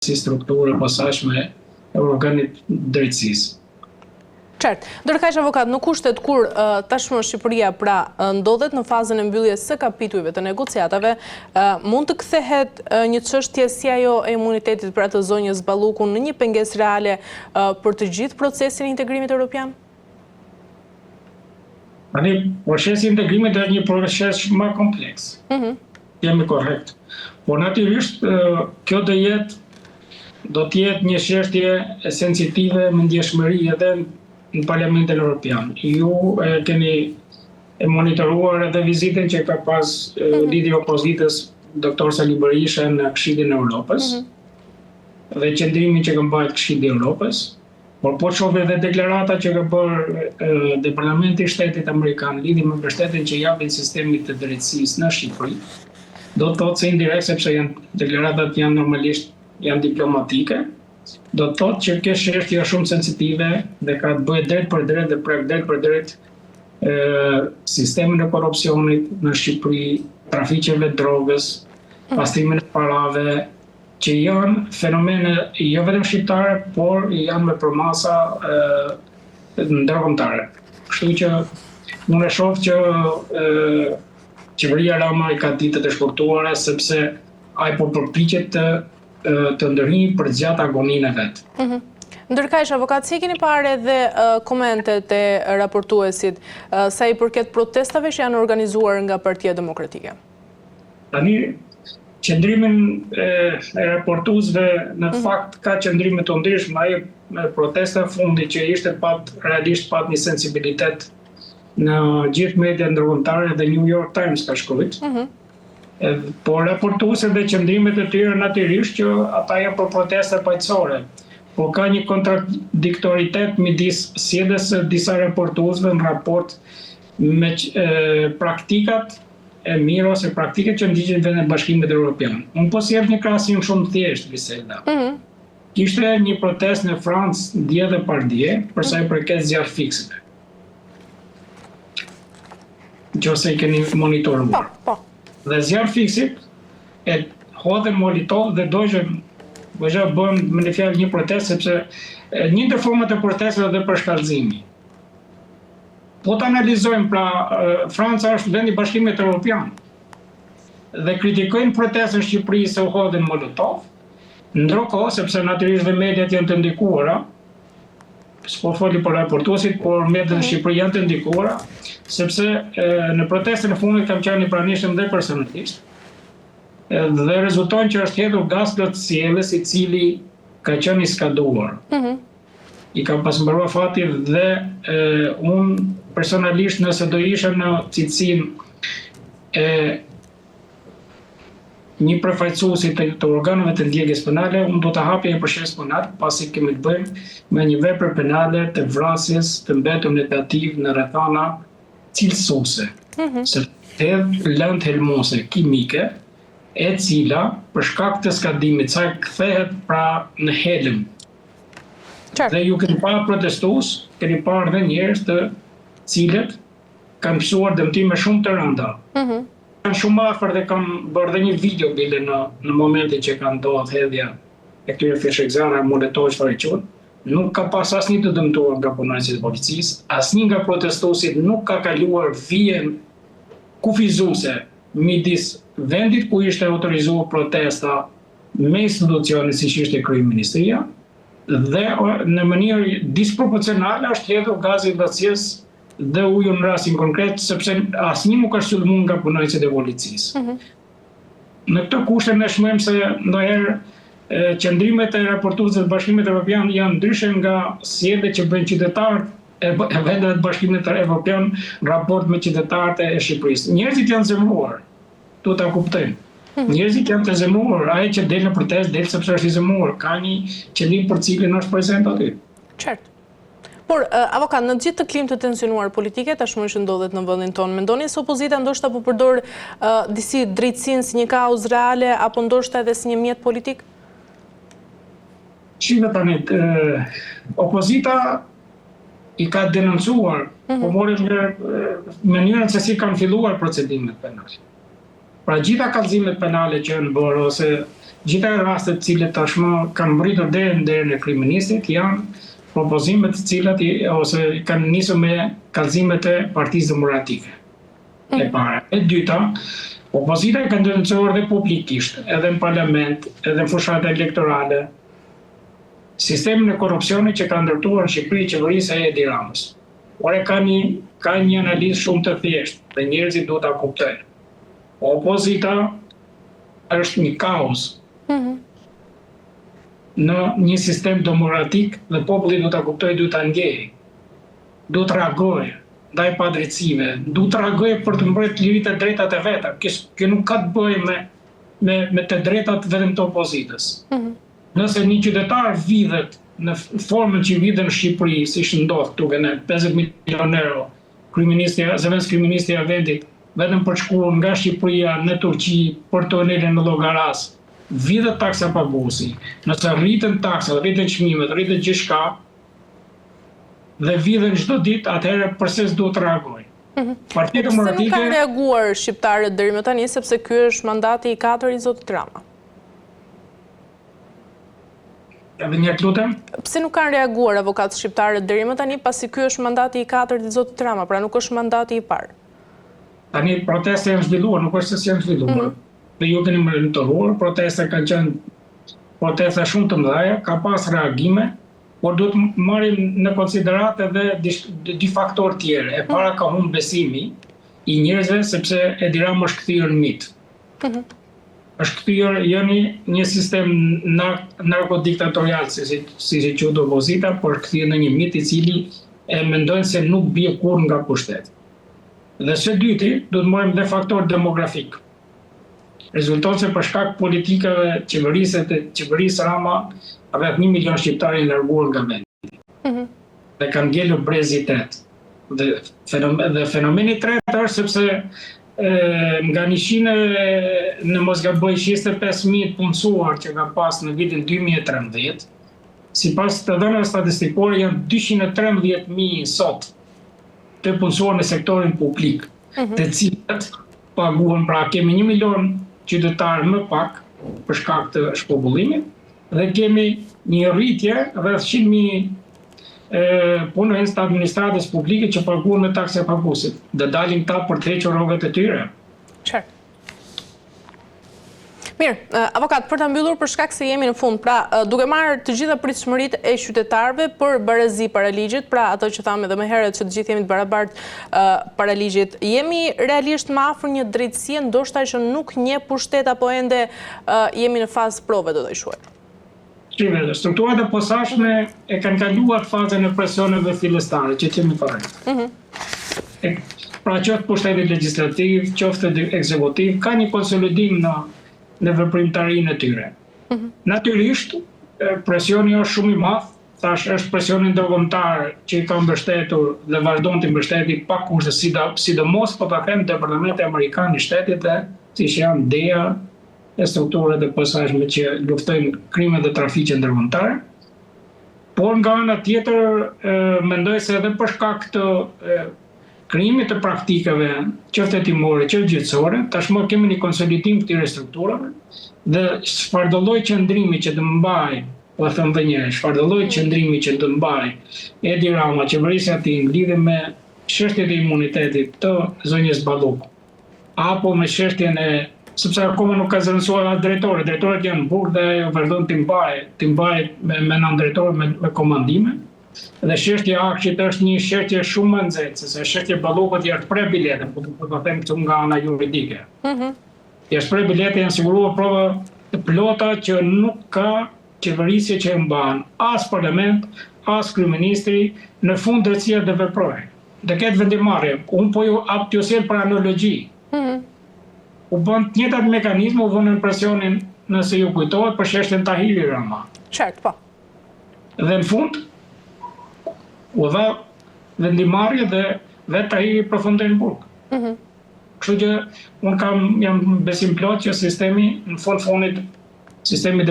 si strukturë e posaçme e organit drejtësisë. Qartë. Ndërkaq avokat, në kushtet kur tashmë Shqipëria ndodhet në fazën e mbylljes së kapitujve të negociatave, mund të kthehet një çështje si ajo e imunitetit për atë zonjës Ballukun në një pengesë reale për të gjithë procesin e integrimit evropian? Procesi i integrimit është një proces më kompleks. Jemi korrekt. Por natyrisht kjo do të jetë një çështje e sensitive me ndjeshmëri edhe në Parlamentin Evropian. Ju keni monitoruar edhe vizitën që ka pas lideri opozitës doktor Sali Berisha në Këshillin e Evropës dhe qëndrimin që ka mbajtur Këshilli i Evropës. Por po shoh edhe deklarata që ka bërë Departamenti i Shtetit Amerikan lidhur me mbështetjen që japin sistemit të drejtësisë në Shqipëri. Do të thotë se indirekt, sepse deklaratat janë normalisht diplomatike, do të thotë që kjo çështje është shumë sensitive dhe ka të bëjë drejt për drejt dhe prek drejt për drejt sistemin e korrupsionit në Shqipëri, trafiqeve të drogës, pastrimin e parave, që janë fenomene jo vetëm shqiptare, por janë me përmasa ndërkombëtare. Kështu që unë e shoh që qeveria Rama i ka ditët e shkurtuara sepse ai po përpiqet të ndërhyjë për gjatë agoninë e vet. Ndërkaq, avokat, si keni parë edhe komentet e raportuesit sa i përket protestave që janë organizuar nga Partia Demokratike? Tani, qëndrimin e raportuesve në fakt ka qëndrime të ndryshme. Ai protesta fundi që ishte realisht pat një sensibilitet në gjithë media ndërkombëtare dhe New York Times ka shkruajtur. Por raportuesit dhe qëndrimet e tyre natyrisht që ata janë për proteste paqësore. Por ka një kontradiktoritet midis sjelljes së disa raportuesve në raport me praktikat e mira ose praktikat që ndiqen vetëm në Bashkimin Evropian. Unë po sjell një krahasim shumë thjesht, Biselda. Kishte një protestë në Francë dje dhe pardje për sa i përket zjarrfikësve. Nëse i keni monitoruar. Dhe zjarrfikësit e hodhen molotov dhe dojën bën me një fjalë një protestë sepse një ndër format e protestave dhe për shkallëzimi. Po të analizojmë, pra Franca është vendi i Bashkimit Evropian dhe kritikojnë protestën në Shqipëri se u hodhin molotov, ndërkohë sepse natyrisht dhe mediat janë të ndikuara, s'po foli për raportuesit, por mediat në Shqipëri janë të ndikuara, sepse në protestën e fundit kam qenë i pranishëm dhe personalisht, dhe rezulton që është hedhur gaz plot sjellës i cili ka qenë i skaduar. I kam pasmbaruar fati dhe unë personalisht nëse do isha në cilësinë e një përfaqësuesi të organeve të ndjekjes penale, unë do të hapja një proces penal pasi kemi të bëjmë me një vepër penale të vrasjes të mbetur negativ në rrethana cilësuese. Se hedh lëndë helmuese kimike e cila për shkak të skadimit sa kthehet pra në helm. Dhe ju keni parë protestues, keni parë dhe njerëz të cilët kanë mësuar dëmtime shumë të rënda. Kanë shumë afër dhe kanë bërë dhe një video bile në momentin që ka ndodhur hedhja e këtyre fishekzarëve molotov çfarë quhen. Nuk ka pas asnjë të dëmtuar nga punonjësit e policisë, asnjë nga protestuesit nuk ka kaluar vijen kufizuese midis vendit ku ishte autorizuar protesta me institucionin siç ishte kryeministria dhe në mënyrë disproporcionale është hedhur gazi ndasjes dhe uju në rastin konkret, sepse asnjë nuk është sulmuar nga punonjësit e policisë. Në këtë kushte ne shmojmë se ndonjëherë qëndrimet e raportuesve të Bashkimit Evropian janë ndryshe nga sjelljet që bëjnë qytetarët e vendeve të Bashkimit Evropian në raport me qytetarët e Shqipërisë. Njerëzit janë zemruar, tu ta kuptojnë. Njerëzit janë të zemruar, ai që del në protestë del sepse është i zemruar, ka një qëllim për cilin është prezent aty. Qartë. Por, avokat, në gjithë të klimë të tensionuar politike, tashmë që ndodhet në vendin tonë, mendoni se opozita ndoshta po përdor disi drejtësinë si një kauzë reale apo ndoshta edhe si një mjet politik? Shqipe tani, opozita i ka denoncuar, po morëm në mënyrën se si kanë filluar procedimet penale. Pra gjitha kallëzimet penale që janë bërë ose Gjitha rastet cilët tashmë kanë mbritur deri në derën e kryeministit janë propozimet të cilat ose kanë nisur me kallëzimet e Partisë Demokratike. E para. E dyta, opozita kanë denoncuar dhe publikisht, edhe në parlament, edhe në fushat elektorale, sistemin e korrupsionit që ka ndërtuar në Shqipëri qeverisja e Edi Ramës. Por ka një analizë shumë të thjeshtë dhe njerëzit duhet ta kuptojnë. Opozita është një kaos në një sistem demokratik dhe populli duhet ta kuptojë, duhet ta ndjejë. Duhet të reagojë ndaj padrejtësive, duhet të reagojë për të mbrojtur liritë e drejtat e veta. Kjo nuk ka të bëjë me të drejtat vetëm të opozitës. Nëse një qytetar vidhet në formën që vidhen në Shqipëri, siç ndodh këtu në 50 milionë euro, kryeministri i vendit vetëm për të shkuar nga Shqipëria në Turqi për tunelin në Llogaras, vidhet taksa paguesi. Nëse rriten taksat, rriten çmimet, rriten gjithçka dhe vidhen çdo ditë, atëherë pse s'duhet të reagojë? Partia Demokratike nuk kanë reaguar shqiptarët deri më tani sepse ky është mandati i 4 i Zotit Rama. Edhe një lutem. Pse nuk kanë reaguar avokatët shqiptarët deri më tani pasi ky është mandati i 4 i Zotit Rama, pra nuk është mandati i parë? Tani protestat janë zhvilluar, nuk është se janë zhvilluar. Dhe ju keni monitoruar, protestat kanë qenë protesta shumë të mëdha, ka pas reagime, por duhet marrim në konsiderat edhe dy faktorë tjerë. E para ka humbur besimi i njerëzve sepse Edi Rama është kthyer në mit. Është kthyer jo një sistem narkodiktatorial, si e quhet opozita, por kthyer në një mit i cili e mendojnë se nuk bie kurrë nga pushteti. Dhe së dyti, do të marrim dhe faktor demografik. Rezulton se për shkak politikave qeverisë Rama, rreth 1 milion shqiptarë janë larguar nga vendi. Dhe kanë ngelur brezitet. Dhe fenomeni i tretë është sepse nga 100 në mos gaboj 25.000 punësuar që ka pas në vitin 2013, sipas të dhënave statistikore janë 213.000 sot të punësuar në sektorin publik, të cilët paguhen, pra kemi 1 milion qytetarë më pak për shkak të shpopullimit dhe kemi një rritje rreth 100.000 punonjës të administratës publike që paguhen me taksa paguesit. Dhe dalin ta për të hequr rrogat e tyre. Qartë. Mirë, avokat, për të mbyllur për shkak se jemi në fund, pra duke marrë të gjitha pritshmëritë e qytetarëve për barazi para ligjit, pra ato që thamë edhe më herët që të gjithë jemi të barabartë para ligjit, jemi realisht më afër një drejtësie ndoshta që nuk njeh pushtet apo ende jemi në fazë prove, do të thuaj. Strukturat e posaçme e kanë kaluar fazën e presioneve fillestare, që kemi parë. Pra qoftë pushteti legjislativ, qoftë ekzekutiv, ka një konsolidim në veprimtarinë e tyre. Natyrisht, presioni është shumë i madh, thash është presioni ndërkombëtar që i ka mbështetur dhe vazhdon të mbështeti pa kushte, sidomos po ta them Departamenti Amerikan i Shtetit dhe siç janë DEA e strukturat e posaçme që luftojnë krimet dhe trafiqin ndërkombëtar. Por nga ana tjetër mendoj se edhe për shkak të krijimit të praktikave, qoftë hetimore, qoftë gjyqësore, tashmë kemi një konsolidim të këtyre strukturave dhe çfarëdo lloj qëndrimi që të mbaj, po e them edhe një herë, çfarëdo lloj qëndrimi që të mbaj Edi Rama, qeverisja e tij lidhje me çështjet e imunitetit të zonjës Balluku, apo me çështjen e sepse akoma nuk ka zëvendësuar as drejtori. Drejtorët janë në burg dhe vazhdon të mbaj me nëndrejtor me komandime. Dhe çështja e Akshit është një çështje shumë e nxehtë, se çështja e Ballukut janë pre bilete, po të them këtu nga ana juridike. Jashtë pre bilete janë siguruar prova të plota që nuk ka qeverisje që e mban as parlament, as kryeministri, në fund drejtësia të veprojë. Dhe këtë vendimarrje, unë po ju sjell për analogji. U bën të njëjtat mekanizme, u vënë presionin, nëse ju kujtohet, për çështjen Tahiri Rama. Qartë, po. Dhe në fund u dha vendimarrje dhe vetë Tahiri përfundoi në burg. Kështu që unë jam besim plot që sistemi, në fund fundit, sistemi